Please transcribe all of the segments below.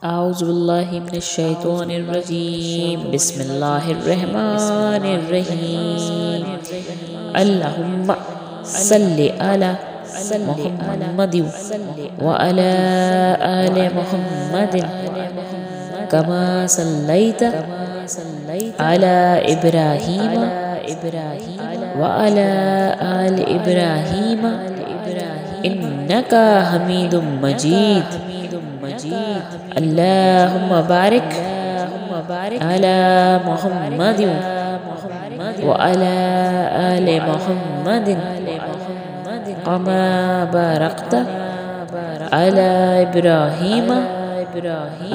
أعوذ بالله من الشيطان الرجيم. بسم الله الرحمن الرحيم. اللهم صل على محمد وعلى آل محمد كما صليت على إبراهيم وعلى آل إبراهيم إنك حميد مجيد. اللهم بارك على محمد وعلى آل محمد كما باركت على إبراهيم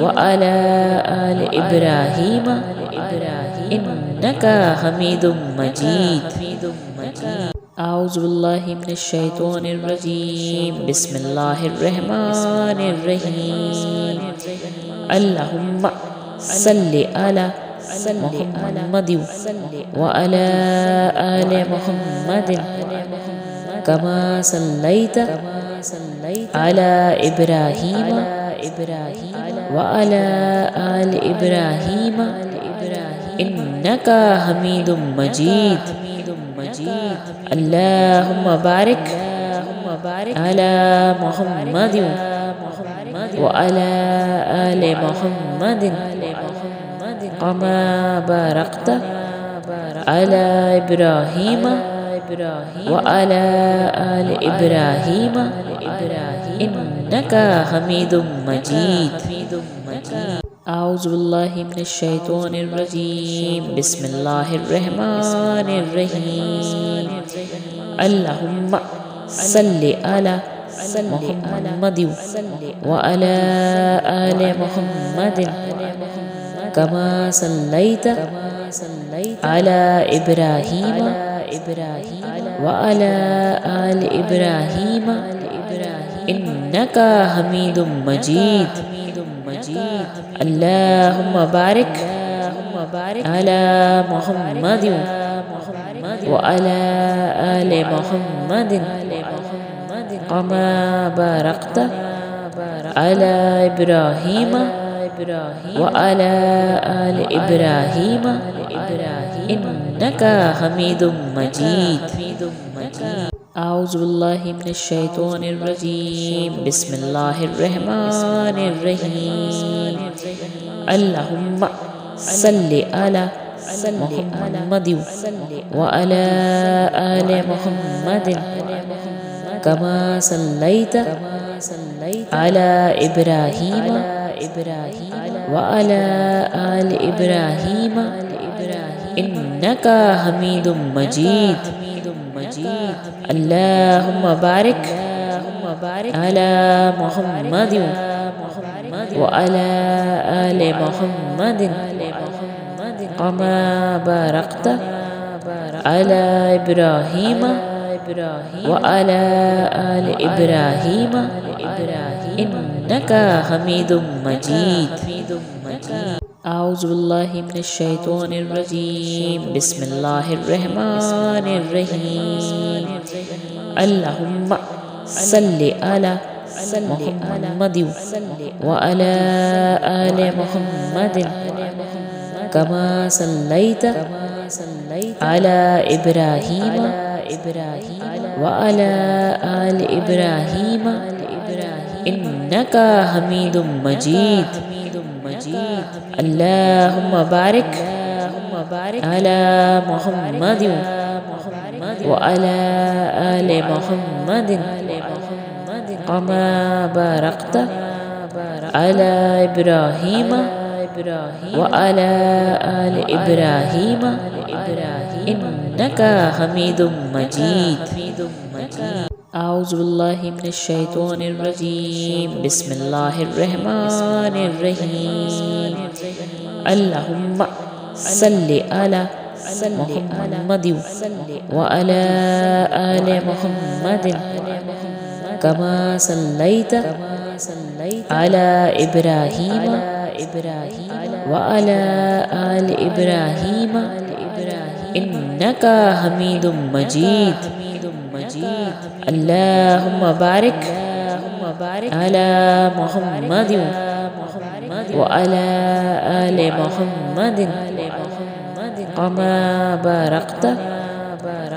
وعلى آل إبراهيم إنك حميد مجيد. أعوذ بالله من الشيطان الرجيم. بسم الله الرحمن الرحيم. اللهم صل على محمد وعلى آل محمد كما صليت على إبراهيم وعلى آل إبراهيم إنك حميد مجيد. اللهم بارك على محمد وعلى آل محمد كما باركت على إبراهيم وعلى آل إبراهيم إنك حميد مجيد. أعوذ بالله من الشيطان الرجيم. بسم الله الرحمن الرحيم. اللهم صل على محمد وعلى آل محمد كما صليت على إبراهيم وعلى آل إبراهيم إنك حميد مجيد. اللهم بارك على محمد وعلى آل محمد كما باركت على إبراهيم وعلى آل إبراهيم إنك حميد مجيد. أعوذ بالله من الشيطان الرجيم. بسم الله الرحمن الرحيم. اللهم صل على محمد وعلى آل محمد كما صليت على إبراهيم وعلى آل إبراهيم إنك حميد مجيد. اللهم بارك على محمد وعلى آل محمد كما باركت على إبراهيم وعلى آل إبراهيم إنك حميد مجيد. أعوذ بالله من الشيطان الرجيم. بسم الله الرحمن الرحيم. اللهم صل على محمد وعلى آل محمد كما صليت على إبراهيم وعلى آل إبراهيم إنك حميد مجيد. اللهم بارك على محمد وعلى آل محمد كما باركت على إبراهيم وعلى آل إبراهيم إنك حميد مجيد. أعوذ بالله من الشيطان الرجيم. بسم الله الرحمن الرحيم. اللهم صل على محمد وعلى آل محمد كما صليت على إبراهيم وعلى آل إبراهيم إنك حميد مجيد. اللهم بارك على محمد وعلى آل محمد كما باركت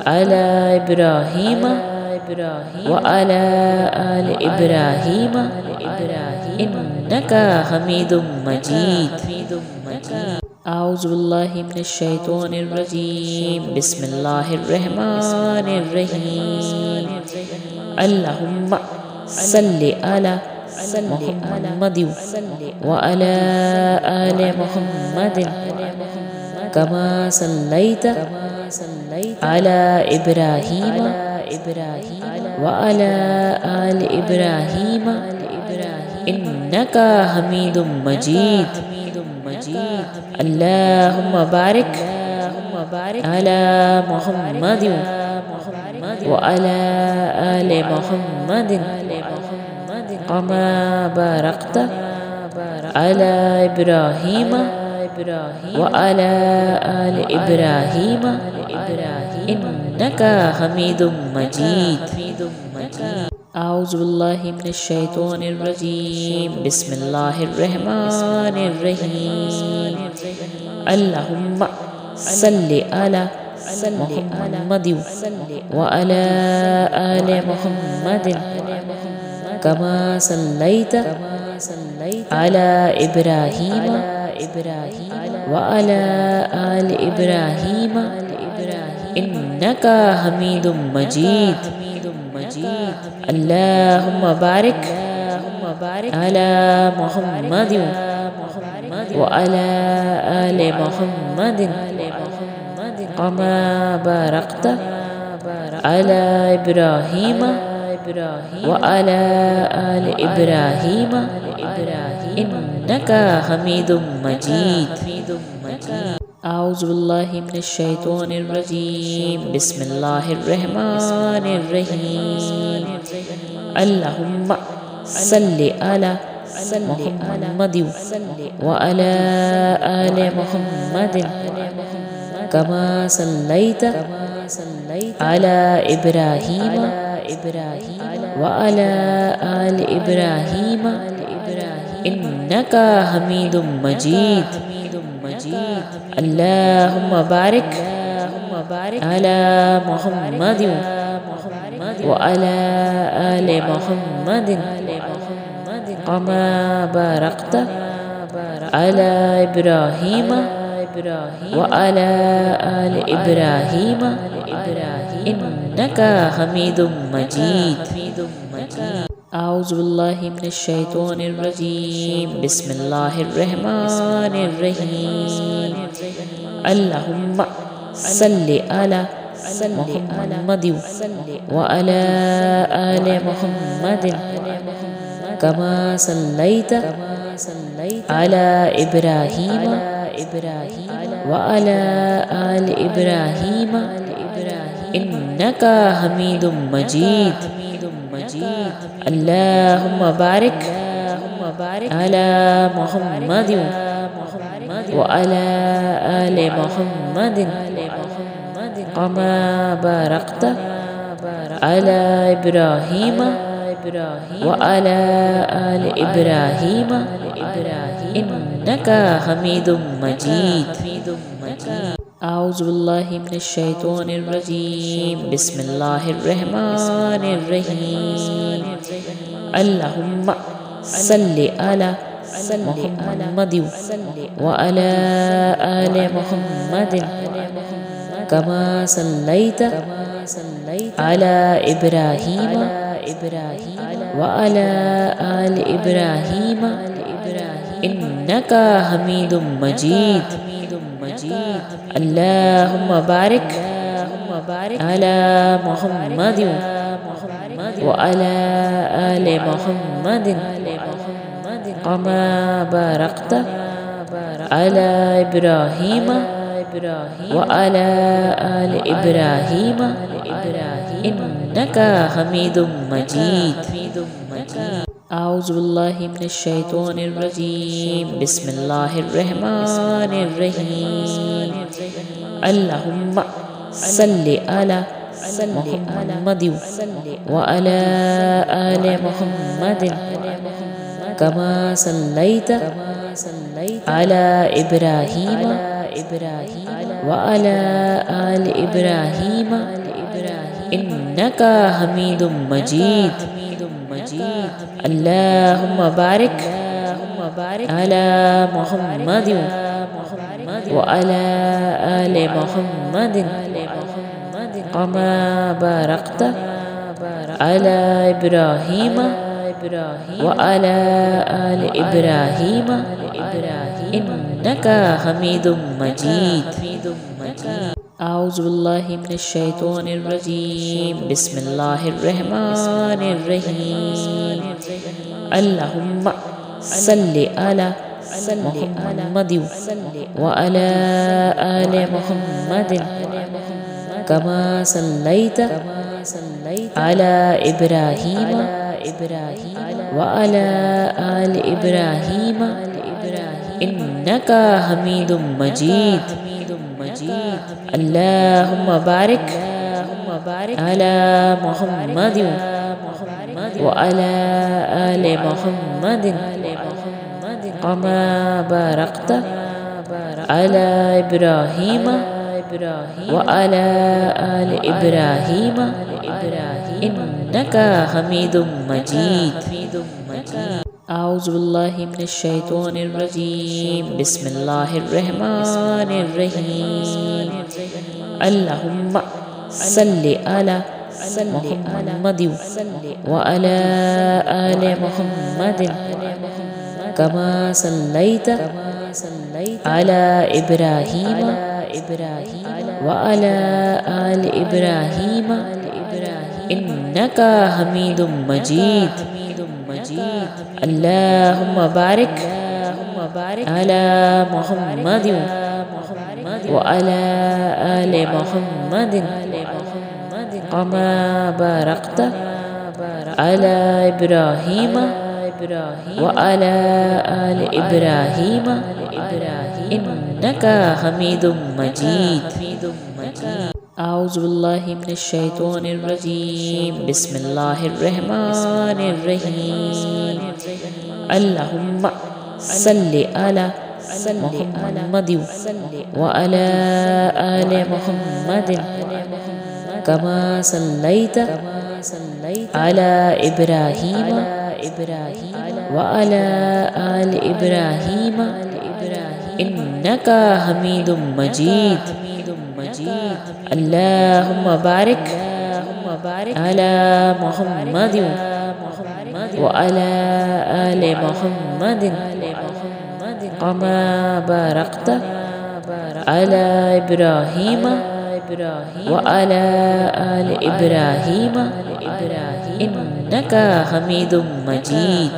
على إبراهيم وعلى آل إبراهيم إنك حميد مجيد. أعوذ بالله من الشيطان الرجيم. بسم الله الرحمن الرحيم. اللهم صل على محمد وعلى آل محمد كما صليت على إبراهيم وعلى آل إبراهيم إنك حميد مجيد. اللهم بارك على محمد وعلى آل محمد كما باركت على إبراهيم وعلى آل إبراهيم إنك حميد مجيد. أعوذ بالله من الشيطان الرجيم. بسم الله الرحمن الرحيم. اللهم صل على محمد وعلى آل محمد كما صليت على إبراهيم وعلى آل إبراهيم إنك حميد مجيد. اللهم بارك على محمد وعلى آل محمد كما باركت على إبراهيم وعلى آل إبراهيم إنك حميد مجيد. أعوذ بالله من الشيطان الرجيم. بسم الله الرحمن الرحيم. اللهم صل على محمد وعلى آل محمد كما صليت على إبراهيم وعلى آل إبراهيم إنك حميد مجيد. اللهم بارك على محمد وعلى آل محمد كما باركت على إبراهيم وعلى آل إبراهيم إنك حميد مجيد. أعوذ بالله من الشيطان الرجيم. بسم الله الرحمن الرحيم. اللهم صل على محمد وعلى آل محمد كما صليت على إبراهيم وعلى آل إبراهيم إنك حميد مجيد. اللهم بارك على محمد وعلى آل محمد كما باركت على إبراهيم وعلى آل إبراهيم إنك حميد مجيد. أعوذ بالله من الشيطان الرجيم. بسم الله الرحمن الرحيم. اللهم صل على محمد وعلى آل محمد كما صليت على إبراهيم وعلى آل إبراهيم إنك حميد مجيد. اللهم بارك على محمد وعلى آل محمد كما باركت على إبراهيم وعلى آل إبراهيم إنك حميد مجيد. أعوذ بالله من الشيطان الرجيم. بسم الله الرحمن الرحيم. اللهم صل على محمد وعلى آل محمد كما صليت على إبراهيم وعلى آل إبراهيم إنك حميد مجيد اللهم بارك على محمد وعلى آل محمد كما باركت على إبراهيم وعلى آل إبراهيم إنك حميد مجيد أعوذ بالله من الشيطان الرجيم بسم الله الرحمن الرحيم اللهم صل على محمد وعلى آل محمد كما صليت على إبراهيم وعلى آل إبراهيم إنك حميد مجيد اللهم بارك على محمد وعلى آل محمد كما باركت على إبراهيم وعلى آل إبراهيم إنك حميد مجيد أعوذ بالله من الشيطان الرجيم بسم الله الرحمن الرحيم اللهم صل على محمد وعلى آل محمد كما صليت على إبراهيم وعلى آل إبراهيم إنك حميد مجيد اللهم بارك على محمد وعلى آل محمد كما باركت على إبراهيم وعلى آل إبراهيم إنك حميد مجيد أعوذ بالله من الشيطان الرجيم بسم الله الرحمن الرحيم اللهم صل على محمد وعلى آل محمد كما صليت على إبراهيم وعلى آل إبراهيم إنك حميد مجيد اللهم بارك على محمد وعلى آل محمد كما باركت على إبراهيم وعلى آل إبراهيم إنك حميد مجيد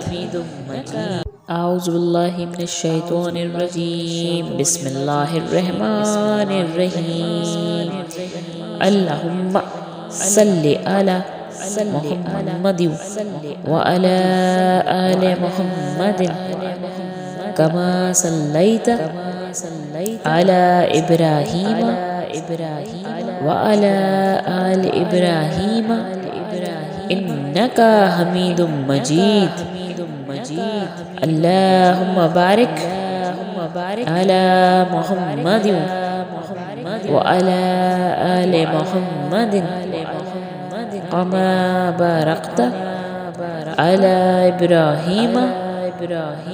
أعوذ بالله من الشيطان الرجيم بسم الله الرحمن الرحيم اللهم صل على محمد وعلى آل محمد كما صليت على إبراهيم وعلى آل إبراهيم إنك حميد مجيد اللهم بارك على محمد وعلى آل محمد كما باركت على إبراهيم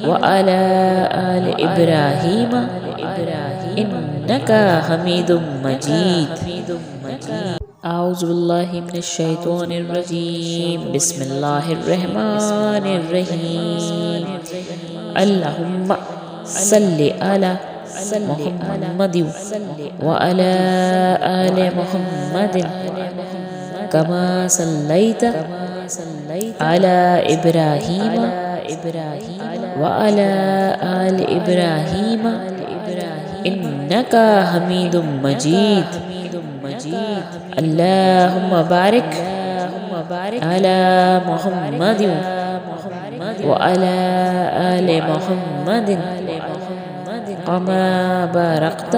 وعلى آل إبراهيم إنك حميد مجيد أعوذ بالله من الشيطان الرجيم بسم الله الرحمن الرحيم اللهم صل على محمد وعلى آل محمد كما صليت على إبراهيم وعلى آل إبراهيم إنك حميد مجيد اللهم بارك على محمد وعلى آل محمد كما باركت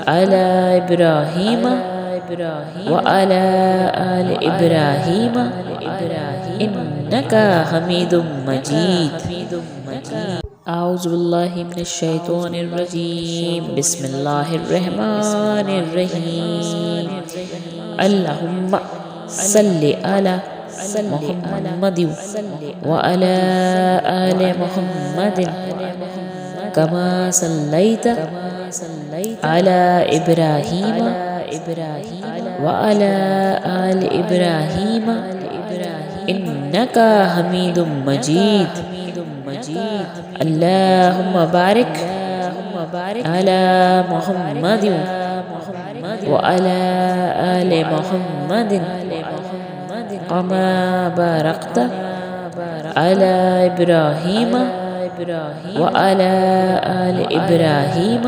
على إبراهيم وعلى آل إبراهيم إنك حميد مجيد أعوذ بالله من الشيطان الرجيم بسم الله الرحمن الرحيم اللهم صل على محمد وعلى آل محمد كما صليت على إبراهيم وعلى آل إبراهيم إنك حميد مجيد اللهم بارك على محمد وعلى آل محمد كما باركت على إبراهيم وعلى آل إبراهيم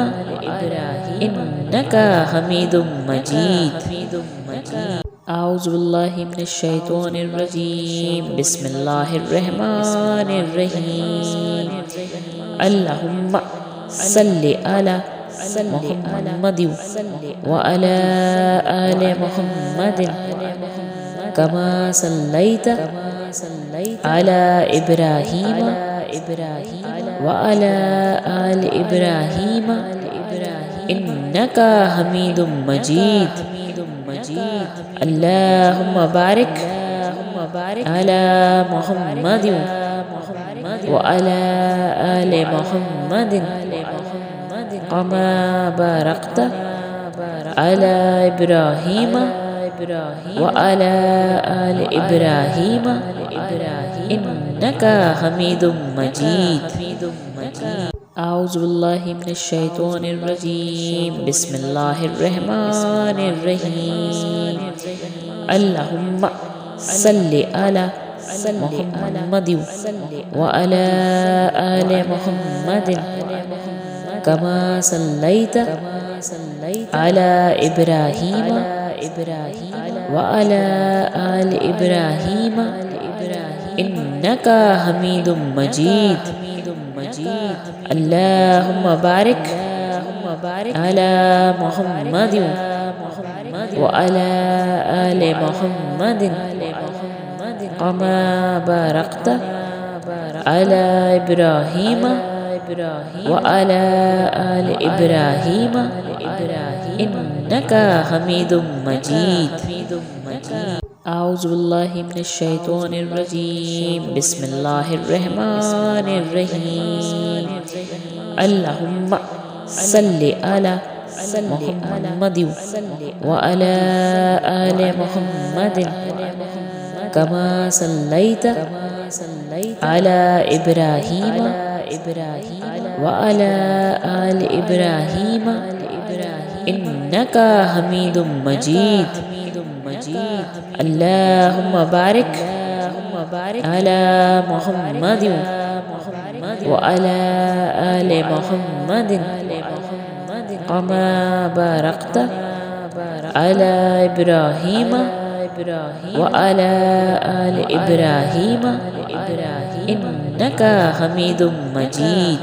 إنك حميد مجيد أعوذ بالله من الشيطان الرجيم بسم الله الرحمن الرحيم اللهم صل على محمد وعلى آل محمد كما صليت على إبراهيم وعلى آل إبراهيم إنك حميد مجيد اللهم بارك على محمد وعلى آل محمد كما باركت على إبراهيم وعلى آل إبراهيم إنك حميد مجيد أعوذ بالله من الشيطان الرجيم بسم الله الرحمن الرحيم اللهم صل على محمد وعلى آل محمد كما صليت على إبراهيم وعلى آل إبراهيم إنك حميد مجيد اللهم بارك على محمد وعلى آل محمد كما باركت على إبراهيم وعلى آل إبراهيم إنك حميد مجيد أعوذ بالله من الشيطان الرجيم بسم الله الرحمن الرحيم اللهم صل على محمد وعلى آل محمد كما صليت على إبراهيم وعلى آل إبراهيم إنك حميد مجيد اللهم بارك على محمد وعلى آل محمد كما باركت على إبراهيم وعلى آل إبراهيم إنك حميد مجيد